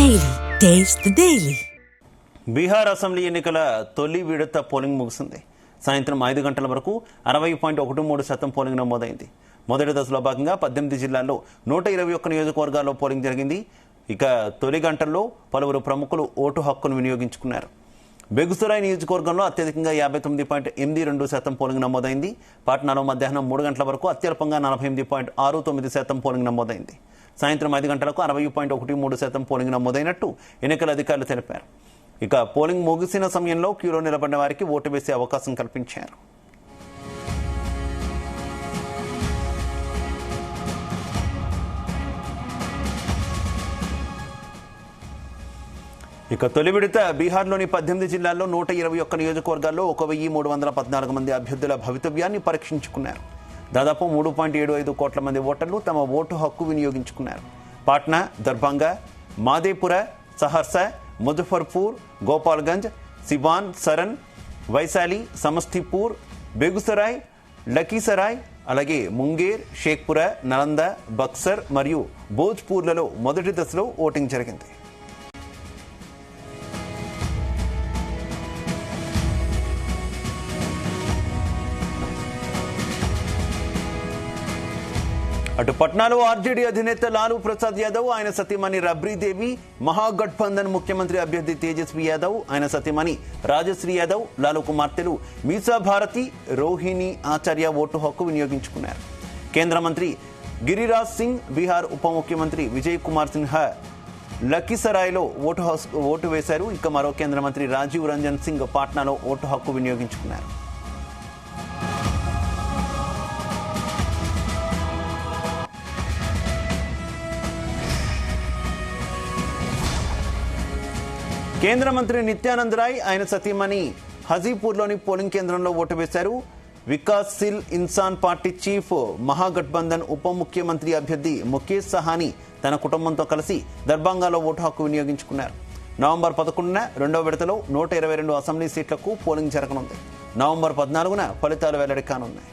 Daily. Taste the Daily. Bihar assembly ఎన్నికల తొలి విడత పోలింగ్ ముగిసింది. సాయంత్రం 5 గంటల వరకు 60.13% పోలింగ్ నమోదైంది. మొదటి దశలో భాగంగా 18 జిల్లాల్లో 121 నియోజకవర్గాల్లో పోలింగ్ జరిగింది. ఇక తొలి గంటల్లో పలువురు ప్రముఖులు ఓటు హక్కును వినియోగించుకున్నారు. బెగుసరాయ్ నియోజకవర్గంలో అత్యధికంగా 59.82% పోలింగ్ నమోదైంది. పాట్నాలో మధ్యాహ్నం 3 గంటల వరకు అత్యల్పంగా 48.69% పోలింగ్ నమోదైంది. సాయంత్రం 5 గంటలకు 60.13% పోలింగ్ నమోదైనట్టు ఎన్నికల అధికారులు తెలిపారు. ఇక పోలింగ్ ముగిసిన సమయంలో క్యూలో నిలబడిన వారికి ఓటు వేసే అవకాశం కల్పించారు. ఇక తొలి విడత బీహార్లోని 18 జిల్లాల్లో 121 నియోజకవర్గాల్లో 1314 మంది అభ్యర్థుల భవితవ్యాన్ని పరీక్షించుకున్నారు. దాదాపు 3.75 కోట్ల మంది ఓటర్లు తమ ఓటు హక్కు వినియోగించుకున్నారు. పాట్నా, దర్భంగా, మాదేపుర, సహర్సా, ముజఫర్పూర్, గోపాల్గంజ్, సివాన్, సరన్, వైశాలి, సమస్తిపూర్, బెగుసరాయ్, లఖీసరాయ్, అలాగే ముంగేర్, షేక్పుర, నలంద, బక్సర్ మరియు భోజ్పూర్లలో మొదటి దశలో ఓటింగ్ జరిగింది. అటు పట్నాలో ఆర్జేడీ అధినేత లాలూ ప్రసాద్ యాదవ్, ఆయన సతీమణి రబ్రీదేవి, మహాగఠబంధన్ ముఖ్యమంత్రి అభ్యర్థి తేజస్వి యాదవ్, ఆయన సతీమణి రాజశ్రీ యాదవ్, లాలూ కుమార్తెలు మీసా భారతి, రోహిణి ఆచార్య ఓటు హక్కు వినియోగించుకున్నారు. కేంద్ర మంత్రి గిరిరాజ్ సింగ్, బీహార్ ఉప ముఖ్యమంత్రి విజయ్ కుమార్ సిన్హా లఖీసరాయ్లో ఓటు వేశారు. ఇక మరో కేంద్ర మంత్రి రాజీవ్ రంజన్ సింగ్ పాట్నాలో ఓటు హక్కు వినియోగించుకున్నారు. కేంద్ర మంత్రి నిత్యానంద్ రాయ్, ఆయన సతీమణి హజీపూర్లోని పోలింగ్ కేంద్రంలో ఓటు వేశారు. వికాస్శీల్ ఇన్సాన్ పార్టీ చీఫ్, మహాగఠబంధన్ ఉప ముఖ్యమంత్రి అభ్యర్థి ముఖేష్ సహానీ తన కుటుంబంతో కలిసి దర్భంగాలో ఓటు హక్కు వినియోగించుకున్నారు. నవంబర్ 11న రెండవ విడతలో 122 అసెంబ్లీ సీట్లకు పోలింగ్ జరగనుంది. నవంబర్ 14న ఫలితాలు వెల్లడి కానున్నాయి.